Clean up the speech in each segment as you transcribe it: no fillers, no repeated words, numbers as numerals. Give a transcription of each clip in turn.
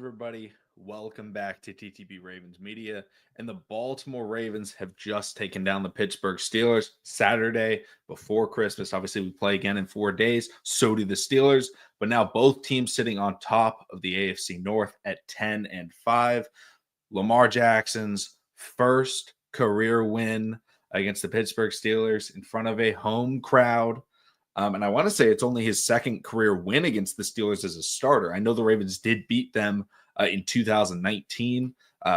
everybody? Welcome back to TTB Ravens Media. And the Baltimore Ravens have just taken down the Pittsburgh Steelers Saturday before Christmas. Obviously, we play again in 4 days. So do the Steelers. But now both teams sitting on top of the AFC North at 10-5. Lamar Jackson's first career win against the Pittsburgh Steelers in front of a home crowd. And I want to say it's only his second career win against the Steelers as a starter. I know the Ravens did beat them in 2019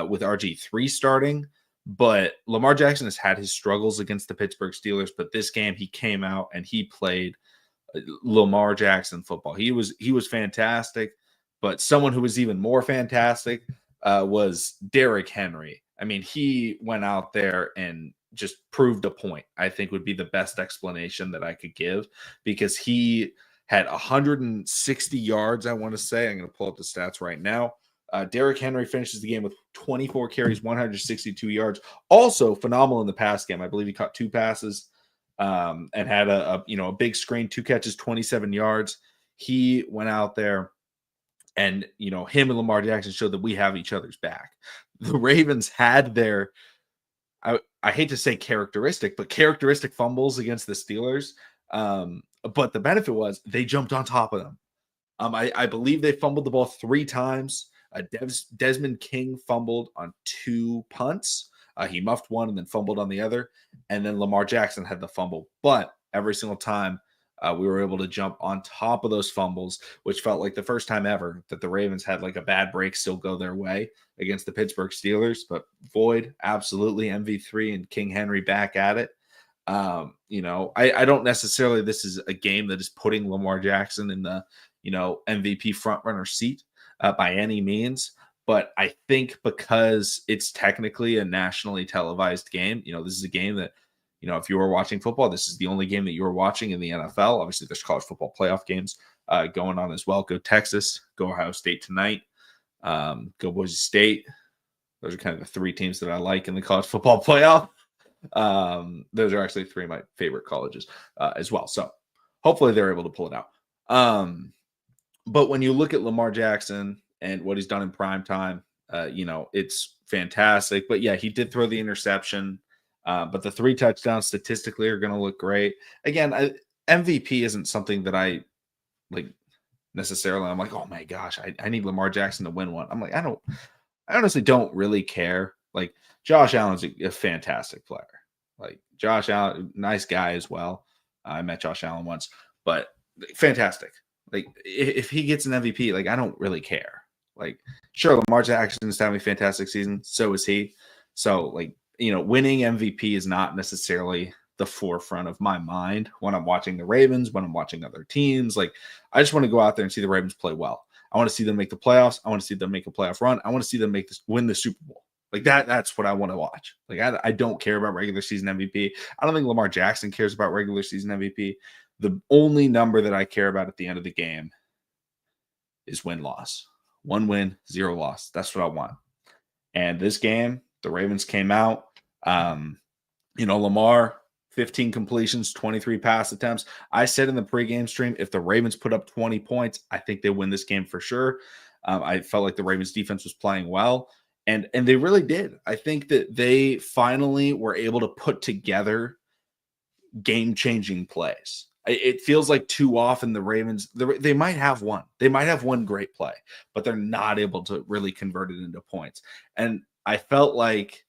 with RG3 starting, but Lamar Jackson has had his struggles against the Pittsburgh Steelers. But this game, he came out and he played Lamar Jackson football. He was fantastic. But someone who was even more fantastic was Derrick Henry. I mean, he went out there and just proved a point, I think would be the best explanation that I could give, because he had 160 yards, I want to say. I'm going to pull up the stats right now. Derrick Henry finishes the game with 24 carries, 162 yards. Also phenomenal in the pass game. I believe he caught 2 passes and had a big screen, 2 catches, 27 yards. He went out there and, him and Lamar Jackson showed that we have each other's back. The Ravens had their I hate to say characteristic fumbles against the Steelers. But the benefit was they jumped on top of them. I believe they fumbled the ball 3 times. Desmond King fumbled on 2 punts. He muffed one and then fumbled on the other. And then Lamar Jackson had the fumble. But every single time we were able to jump on top of those fumbles, which felt like the first time ever that the Ravens had like a bad break still go their way against the Pittsburgh Steelers. But Void, absolutely MV3 and King Henry back at it. I don't necessarily, this is a game that is putting Lamar Jackson in the, MVP frontrunner seat by any means. But I think because it's technically a nationally televised game, this is a game that, if you were watching football, this is the only game that you were watching in the NFL. Obviously, there's college football playoff games going on as well. Go Texas, go Ohio State tonight, go Boise State. Those are kind of the 3 teams that I like in the college football playoff. Those are actually 3 of my favorite colleges as well. So hopefully they're able to pull it out. But when you look at Lamar Jackson and what he's done in prime time, it's fantastic. But yeah, he did throw the interception. But the 3 touchdowns statistically are going to look great. Again, MVP isn't something that I like necessarily. I'm like, oh my gosh, I need Lamar Jackson to win one. I'm like, I honestly don't really care. Like Josh Allen's a fantastic player. Like Josh Allen, nice guy as well. I met Josh Allen once, but fantastic. Like if he gets an MVP, like I don't really care. Like sure, Lamar Jackson is having a fantastic season. So is he. So like, winning MVP is not necessarily the forefront of my mind when I'm watching the Ravens, when I'm watching other teams. Like, I just want to go out there and see the Ravens play well. I want to see them make the playoffs. I want to see them make a playoff run. I want to see them win the Super Bowl. Like that's what I want to watch. Like, I don't care about regular season MVP. I don't think Lamar Jackson cares about regular season MVP. The only number that I care about at the end of the game is win-loss. 1 win, 0 loss. That's what I want. And this game, the Ravens came out. Lamar, 15 completions, 23 pass attempts. I said in the pregame stream, if the Ravens put up 20 points, I think they win this game for sure. I felt like the Ravens defense was playing well, and they really did. I think that they finally were able to put together game-changing plays. It feels like too often the Ravens, they might have one. They might have one great play, but they're not able to really convert it into points. And I felt like,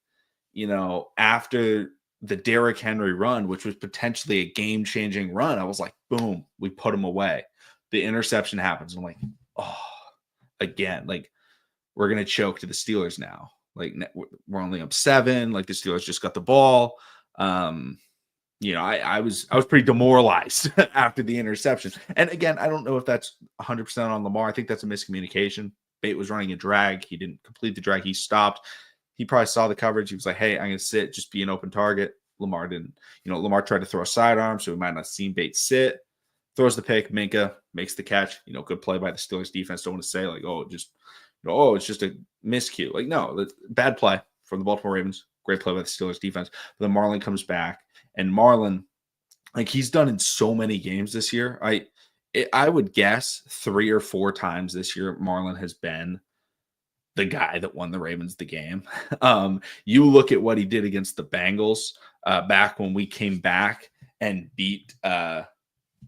after the Derrick Henry run, which was potentially a game-changing run, I was like, boom, we put him away. The interception happens. I'm like, oh, again, like we're going to choke to the Steelers now. Like we're only up 7. Like the Steelers just got the ball. I was pretty demoralized after the interception. And again, I don't know if that's 100% on Lamar. I think that's a miscommunication. Bate was running a drag. He didn't complete the drag. He stopped. He probably saw the coverage. He was like, hey, I'm going to sit, just be an open target. Lamar didn't. Lamar tried to throw a sidearm, so we might not have seen Bate sit. Throws the pick. Minka makes the catch. Good play by the Steelers defense. Don't want to say like, it's just a miscue. Like, no, bad play from the Baltimore Ravens. Great play by the Steelers defense. But then Marlon comes back. And Marlon, like he's done in so many games this year. I would guess 3 or 4 times this year Marlon has been the guy that won the Ravens the game. You look at what he did against the Bengals back when we came back and beat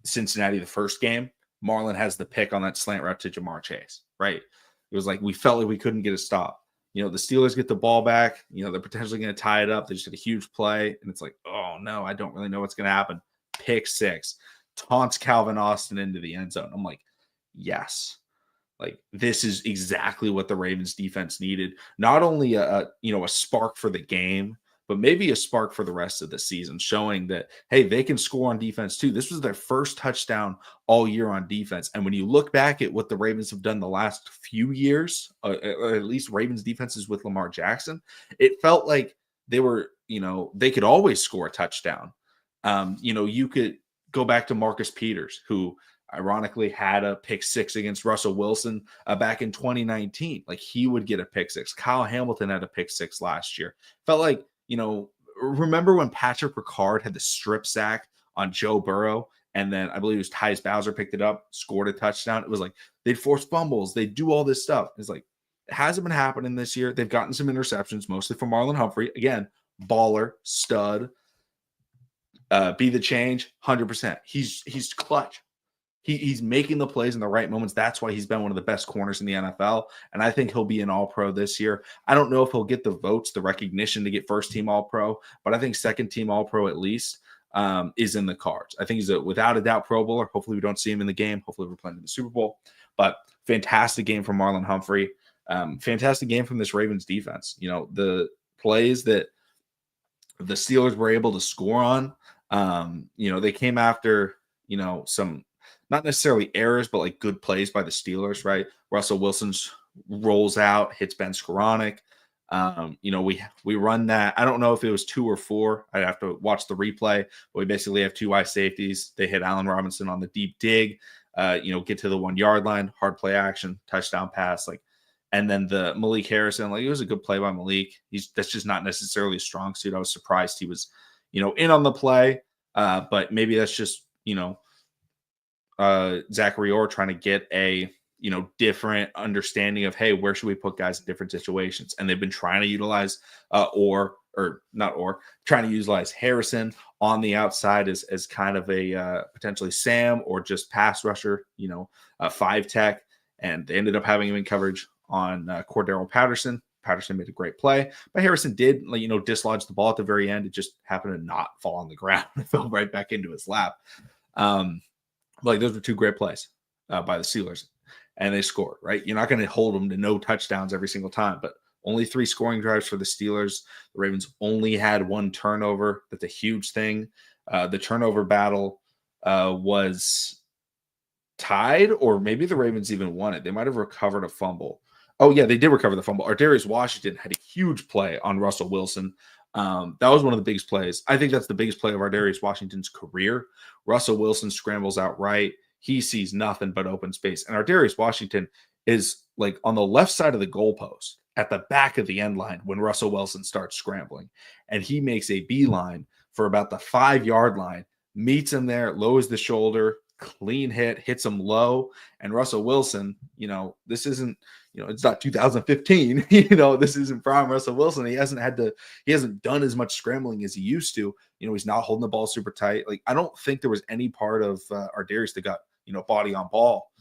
Cincinnati the first game. Marlon has the pick on that slant route to Jamar Chase, right? It was like we felt like we couldn't get a stop. The Steelers get the ball back. They're potentially going to tie it up. They just had a huge play, and it's like, oh no, I don't really know what's going to happen. Pick six, taunts Calvin Austin into the end zone. I'm like, yes, like this is exactly what the Ravens defense needed. Not only a spark for the game, but maybe a spark for the rest of the season, showing that, hey, they can score on defense too. This was their first touchdown all year on defense. And when you look back at what the Ravens have done the last few years, or at least Ravens defenses with Lamar Jackson, it felt like they were, they could always score a touchdown. You could go back to Marcus Peters, who ironically had a pick six against Russell Wilson back in 2019. Like he would get a pick six. Kyle Hamilton had a pick six last year. Felt like, remember when Patrick Ricard had the strip sack on Joe Burrow, and then I believe it was Tyus Bowser picked it up, scored a touchdown. It was like they'd force fumbles, they'd do all this stuff. It's like it hasn't been happening this year. They've gotten some interceptions, mostly from Marlon Humphrey. Again, baller, stud, be the change, 100%. He's clutch. He's making the plays in the right moments. That's why he's been one of the best corners in the NFL. And I think he'll be an all-pro this year. I don't know if he'll get the votes, the recognition to get first-team all-pro, but I think second-team all-pro at least is in the cards. I think he's without a doubt Pro Bowler. Hopefully we don't see him in the game. Hopefully we're playing in the Super Bowl. But fantastic game from Marlon Humphrey. Fantastic game from this Ravens defense. The plays that the Steelers were able to score on, they came after, some – not necessarily errors, but like good plays by the Steelers, right? Russell Wilson's rolls out, hits Ben Skoranek. We run that. I don't know if it was 2 or 4. I'd have to watch the replay. But we basically have 2 wide safeties. They hit Allen Robinson on the deep dig, get to the 1 yard line, hard play action, touchdown pass, and then the Malik Harrison, it was a good play by Malik. That's just not necessarily a strong suit. I was surprised he was, in on the play, but maybe that's just, Zachary Orr trying to get a different understanding of, hey, where should we put guys in different situations? And they've been trying to utilize trying to utilize Harrison on the outside as kind of a potentially Sam or just pass rusher, 5 tech, and they ended up having him in coverage on Cordero Patterson. Patterson made a great play, but Harrison did dislodge the ball at the very end. It just happened to not fall on the ground. It fell right back into his lap. Those were 2 great plays by the Steelers, and they scored, right? You're not going to hold them to no touchdowns every single time, but only 3 scoring drives for the Steelers. The Ravens only had 1 turnover. That's a huge thing. The turnover battle was tied, or maybe the Ravens even won it. They might have recovered a fumble. Oh, yeah, they did recover the fumble. Darius Washington had a huge play on Russell Wilson. That was one of the biggest plays. I think that's the biggest play of Darius Washington's career. Russell Wilson scrambles out right. He sees nothing but open space. And Darius Washington is on the left side of the goalpost at the back of the end line when Russell Wilson starts scrambling. And he makes a beeline for about the 5 yard line, meets him there, lowers the shoulder, clean hit, hits him low. And Russell Wilson, this isn't, it's not 2015, this isn't prime Russell Wilson. He hasn't done as much scrambling as he used to. He's not holding the ball super tight. I don't think there was any part of Darius that got, body on ball,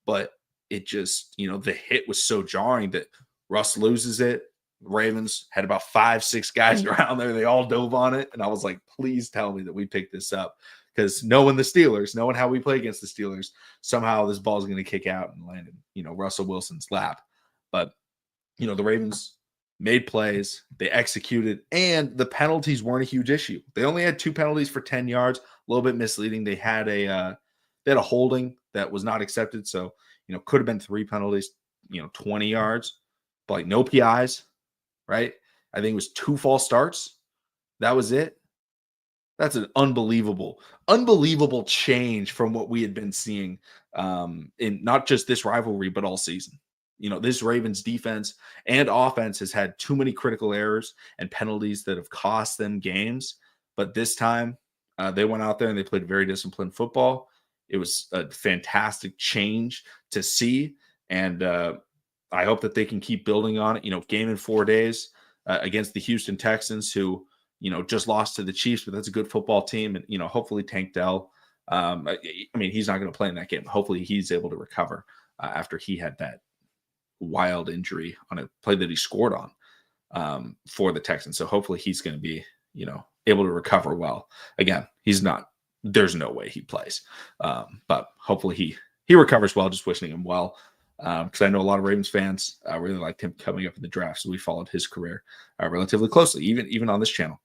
but it just, the hit was so jarring that Russ loses it. Ravens had about 5-6 guys around there. They all dove on it. And I was like, please tell me that we picked this up. Because knowing the Steelers, knowing how we play against the Steelers, somehow this ball is going to kick out and land in, Russell Wilson's lap. But, the Ravens made plays, they executed, and the penalties weren't a huge issue. They only had 2 penalties for 10 yards, a little bit misleading. They had a holding that was not accepted. So, could have been 3 penalties, 20 yards, but no PIs, right? I think it was 2 false starts. That was it. That's an unbelievable change from what we had been seeing in not just this rivalry, but all season. This Ravens defense and offense has had too many critical errors and penalties that have cost them games. But this time they went out there and they played very disciplined football. It was a fantastic change to see. And I hope that they can keep building on it. Game in 4 days against the Houston Texans, who just lost to the Chiefs, but that's a good football team, and hopefully Tank Dell. I mean, he's not going to play in that game. Hopefully, he's able to recover after he had that wild injury on a play that he scored on for the Texans. So hopefully, he's going to be able to recover well. Again, he's not. There's no way he plays, but hopefully he recovers well. Just wishing him well. Because I know a lot of Ravens fans really liked him coming up in the draft, so we followed his career relatively closely, even on this channel.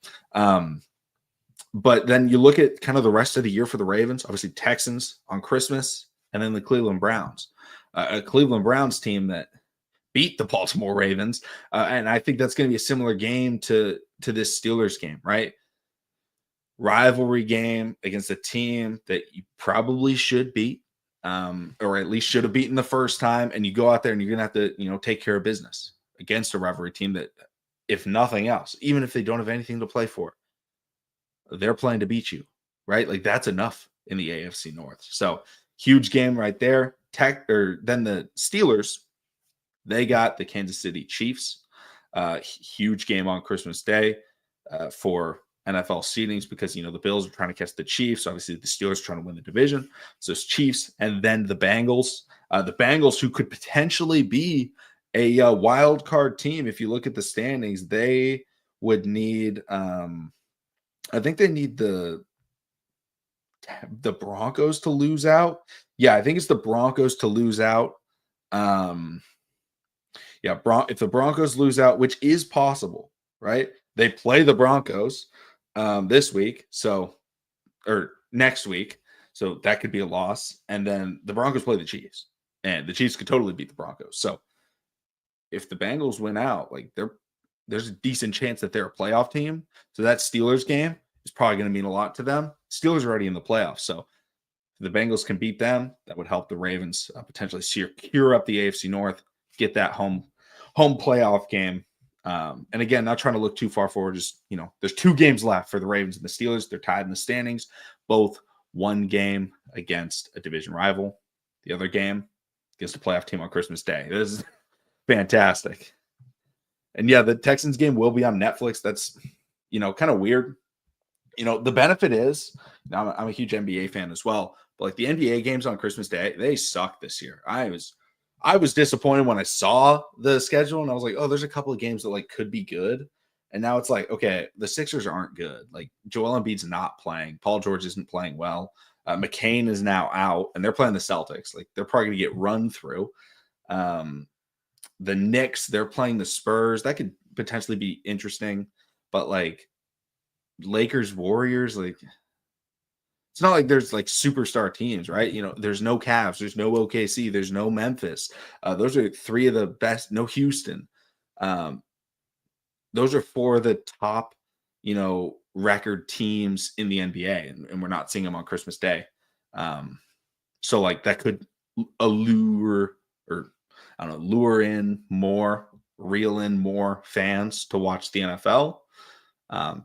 But then you look at kind of the rest of the year for the Ravens. Obviously, Texans on Christmas, and then the Cleveland Browns, a Cleveland Browns team that beat the Baltimore Ravens, and I think that's going to be a similar game to this Steelers game, right? Rivalry game against a team that you probably should beat. Or at least should have beaten the first time, and you go out there and you're gonna have to, take care of business against a rivalry team that, if nothing else, even if they don't have anything to play for, they're playing to beat you, right? Like that's enough in the AFC North. So huge game right there. Then the Steelers, they got the Kansas City Chiefs. Huge game on Christmas Day for NFL seedings because the Bills are trying to catch the Chiefs. Obviously, the Steelers are trying to win the division. So it's Chiefs and then the Bengals. The Bengals, who could potentially be a wild card team. If you look at the standings, they would need. I think they need the Broncos to lose out. Yeah, I think it's the Broncos to lose out. If the Broncos lose out, which is possible, right? They play the Broncos this week, or next week, so that could be a loss. And then the Broncos play the Chiefs, and the Chiefs could totally beat the Broncos. So if the Bengals win out, like there's a decent chance that they're a playoff team. So that Steelers game is probably going to mean a lot to them. Steelers are already in the playoffs, so if the Bengals can beat them, that would help the Ravens potentially secure up the AFC North, get that home playoff game. And again, not trying to look too far forward. Just, there's 2 games left for the Ravens and the Steelers. They're tied in the standings, both one game against a division rival, the other game against a playoff team on Christmas Day. This is fantastic. And yeah, the Texans game will be on Netflix. That's, kind of weird. The benefit is, I'm a huge NBA fan as well, but like the NBA games on Christmas Day, they suck this year. I was disappointed when I saw the schedule and I was like, oh, there's a couple of games that like could be good. And now it's like, okay, the Sixers aren't good. Like Joel Embiid's not playing. Paul George isn't playing well. McCain is now out and they're playing the Celtics. Like they're probably going to get run through. The Knicks, they're playing the Spurs. That could potentially be interesting. But like Lakers, Warriors, like it's not like there's like superstar teams, right? There's no Cavs, there's no OKC, there's no Memphis. Those are 3 of the best. No Houston. Those are 4 of the top, record teams in the NBA, and we're not seeing them on Christmas Day. So like that could lure in more, reel in more fans to watch the NFL.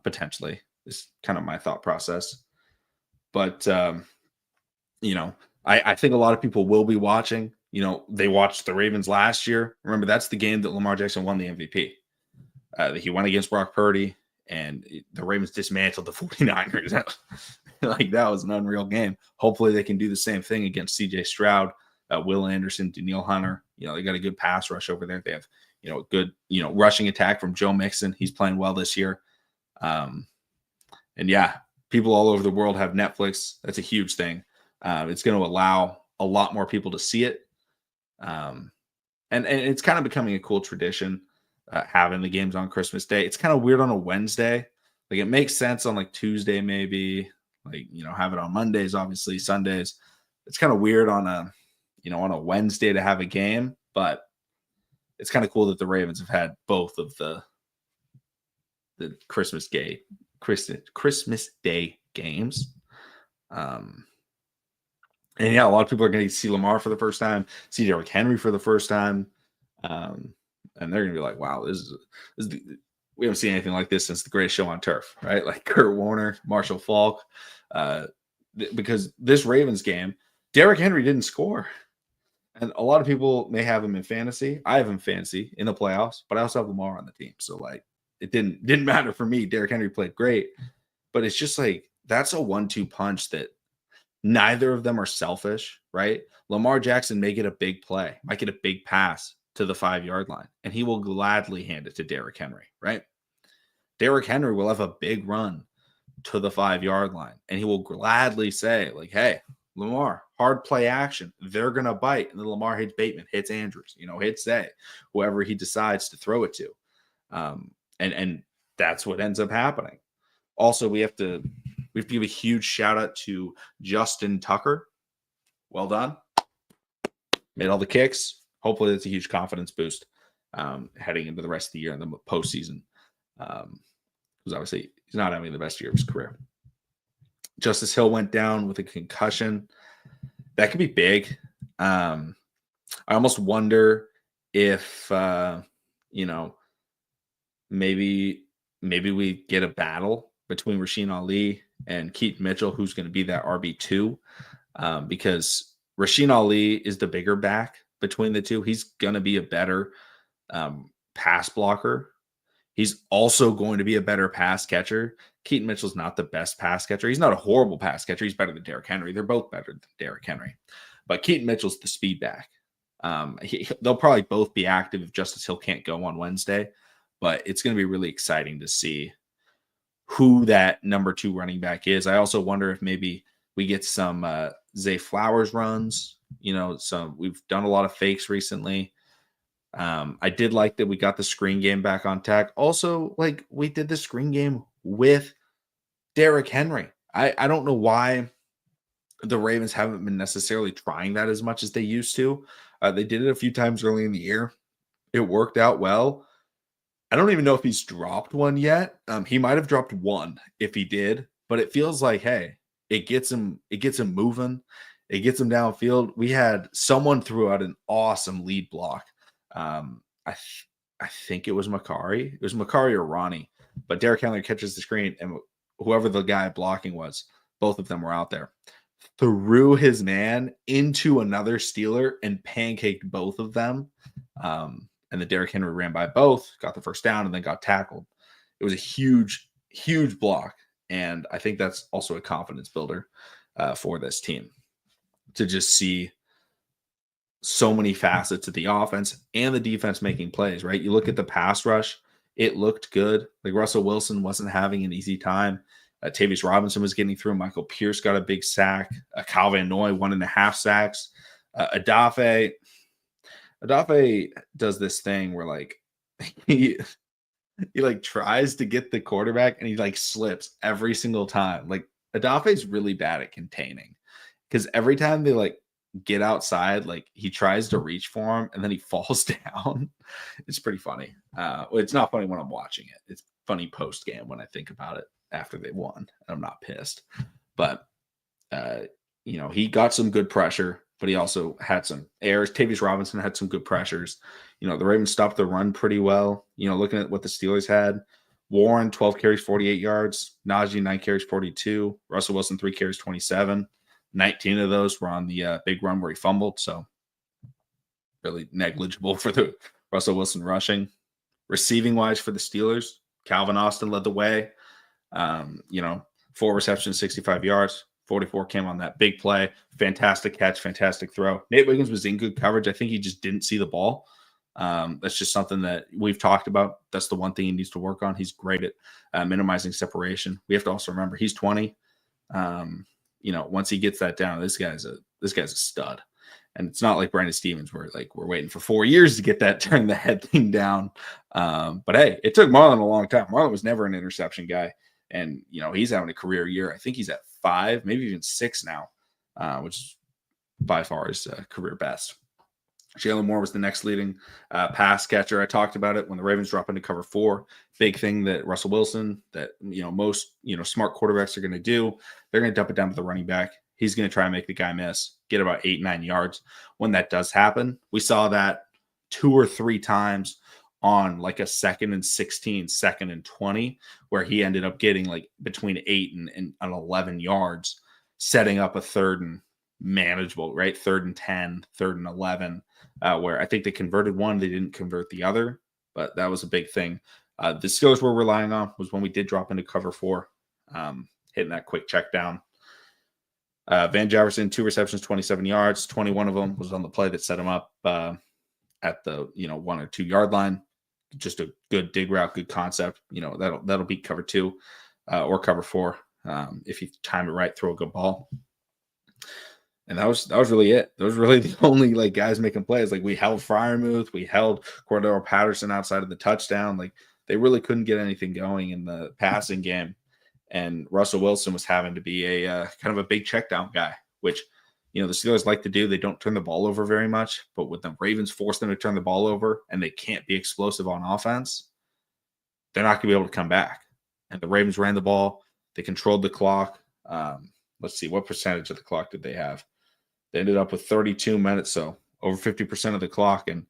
Potentially is kind of my thought process. But, I think a lot of people will be watching. They watched the Ravens last year. Remember, that's the game that Lamar Jackson won the MVP. He went against Brock Purdy, and the Ravens dismantled the 49ers. Like, that was an unreal game. Hopefully they can do the same thing against C.J. Stroud, Will Anderson, Danielle Hunter. They got a good pass rush over there. They have, a good, rushing attack from Joe Mixon. He's playing well this year. And yeah, people all over the world have Netflix. That's a huge thing. It's going to allow a lot more people to see it. And it's kind of becoming a cool tradition, having the games on Christmas Day. It's kind of weird on a Wednesday. Like it makes sense on like Tuesday, maybe like, have it on Mondays, obviously Sundays. It's kind of weird on a Wednesday to have a game, but it's kind of cool that the Ravens have had both of the Christmas Day games. And yeah, a lot of people are going to see Lamar for the first time, see Derrick Henry for the first time. And they're going to be like, wow, we haven't seen anything like this since the greatest show on turf, right? Like Kurt Warner, Marshall Faulk, because this Ravens game, Derrick Henry didn't score. And a lot of people may have him in fantasy. I have him in fantasy in the playoffs, but I also have Lamar on the team. So like it didn't matter for me. Derrick Henry played great, but it's just like that's a 1-2 punch that neither of them are selfish, right? Lamar Jackson may get a big play, might get a big pass to the 5-yard line, and he will gladly hand it to Derrick Henry, right? Derrick Henry will have a big run to the 5-yard line, and he will gladly say, like, hey, Lamar, hard play action. They're going to bite. And then Lamar hits Bateman, hits Andrews, hits Zay, whoever he decides to throw it to. And that's what ends up happening. Also, we have to give a huge shout out to Justin Tucker. Well done. Made all the kicks. Hopefully that's a huge confidence boost heading into the rest of the year in the postseason. Because obviously he's not having the best year of his career. Justice Hill went down with a concussion. That could be big. I almost wonder if maybe we get a battle between Rasheen Ali and Keaton Mitchell, who's going to be that RB2, because Rasheen Ali is the bigger back between the two. He's going to be a better pass blocker. He's also going to be a better pass catcher. Keaton Mitchell's not the best pass catcher. He's not a horrible pass catcher. He's better than Derrick Henry. They're both better than Derrick Henry. But Keaton Mitchell's the speed back. They'll probably both be active if Justice Hill can't go on Wednesday. But it's going to be really exciting to see who that number 2 running back is. I also wonder if maybe we get some Zay Flowers runs. We've done a lot of fakes recently. I did like that we got the screen game back on tack. Also, like we did the screen game with Derrick Henry. I don't know why the Ravens haven't been necessarily trying that as much as they used to. They did it a few times early in the year. It worked out well. I don't even know if he's dropped one yet. He might have dropped one if he did, but it feels like, hey, it gets him moving. It gets him downfield. We had someone threw out an awesome lead block. I think it was Makari. It was Makari or Ronnie, but Derrick Henry catches the screen, and whoever the guy blocking was, both of them were out there. Threw his man into another Steeler and pancaked both of them. And the Derrick Henry ran by both, got the first down, and then got tackled. It was a huge, huge block. And I think that's also a confidence builder for this team to just see so many facets of the offense and the defense making plays, right? You look at the pass rush, it looked good. Like Russell Wilson wasn't having an easy time. Tavius Robinson was getting through. Michael Pierce got a big sack. Kyle Van Noy, 1.5 sacks. Adafe does this thing where like he like tries to get the quarterback and he like slips every single time. Like Adafe's really bad at containing because every time they like get outside, like he tries to reach for him and then he falls down. It's pretty funny. It's not funny when I'm watching it. It's funny post game when I think about it after they won and I'm not pissed. But he got some good pressure, but he also had some errors. Tavius Robinson had some good pressures. The Ravens stopped the run pretty well. Looking at what the Steelers had, Warren, 12 carries, 48 yards. Najee, 9 carries, 42. Russell Wilson, 3 carries, 27. 19 of those were on the big run where he fumbled. So really negligible for the Russell Wilson rushing. Receiving wise for the Steelers, Calvin Austin led the way. 4 receptions, 65 yards. 44 came on that big play. Fantastic catch, fantastic throw. Nate Wiggins was in good coverage. I think he just didn't see the ball. That's just something that we've talked about. That's the one thing he needs to work on. He's great at minimizing separation. We have to also remember he's 20. Once he gets that down, this guy's a stud. And it's not like Brandon Stevens where like we're waiting for 4 years to get that turn the head thing down. But hey, it took Marlon a long time. Marlon was never an interception guy. And, he's having a career year. I think he's at 5, maybe even 6 now, which is by far his career best. Jalen Moore was the next leading pass catcher. I talked about it when the Ravens drop into cover 4. Big thing that Russell Wilson, that, most, smart quarterbacks are going to do. They're going to dump it down to the running back. He's going to try and make the guy miss, get about 8-9 yards. When that does happen, we saw that 2 or 3 times on like a 2nd and 16, 2nd and 20, where he ended up getting like between 8 and 11 yards, setting up a 3rd and manageable, right? 3rd and 10, 3rd and 11, where I think they converted one, they didn't convert the other, but that was a big thing. The Steelers we're relying on was when we did drop into cover 4, hitting that quick check down. Van Jefferson, 2 receptions, 27 yards. 21 of them was on the play that set him up at the 1 or 2 yard line. Just a good dig route, good concept. That'll be cover 2 or cover 4 if you time it right, throw a good ball. And that was really it. Those were really the only like guys making plays. Like we held Freiermuth, we held Cordero Patterson outside of the touchdown. Like they really couldn't get anything going in the passing game. And Russell Wilson was having to be a kind of a big check down guy, which, the Steelers like to do. They don't turn the ball over very much, but when the Ravens force them to turn the ball over and they can't be explosive on offense, they're not going to be able to come back. And the Ravens ran the ball. They controlled the clock. Let's see, what percentage of the clock did they have? They ended up with 32 minutes, so over 50% of the clock. And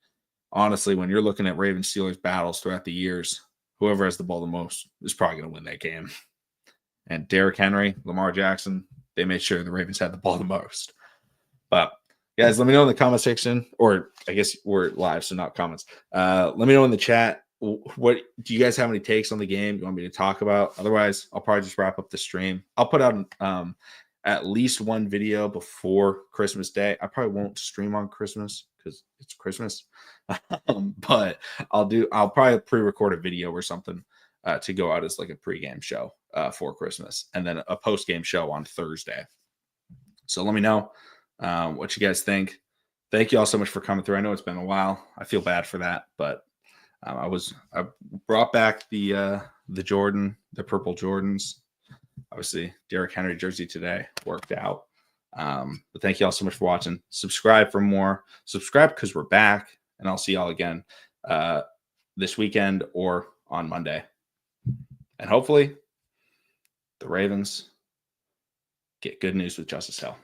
honestly, when you're looking at Ravens-Steelers battles throughout the years, whoever has the ball the most is probably going to win that game. And Derrick Henry, Lamar Jackson, they made sure the Ravens had the ball the most. But, guys, let me know in the comment section, or I guess we're live, so not comments. Let me know in the chat, what do you guys have any takes on the game you want me to talk about? Otherwise, I'll probably just wrap up the stream. I'll put out at least one video before Christmas Day. I probably won't stream on Christmas because it's Christmas. But I'll probably pre-record a video or something to go out as like a pregame show for Christmas, and then a post-game show on Thursday. So let me know what you guys think. Thank you all so much for coming through. I know it's been a while. I feel bad for that, but I brought back the purple Jordans. Obviously, Derrick Henry jersey today worked out. But thank you all so much for watching. Subscribe for more. Subscribe because we're back, and I'll see y'all again this weekend or on Monday. And hopefully, the Ravens get good news with Justice Hill.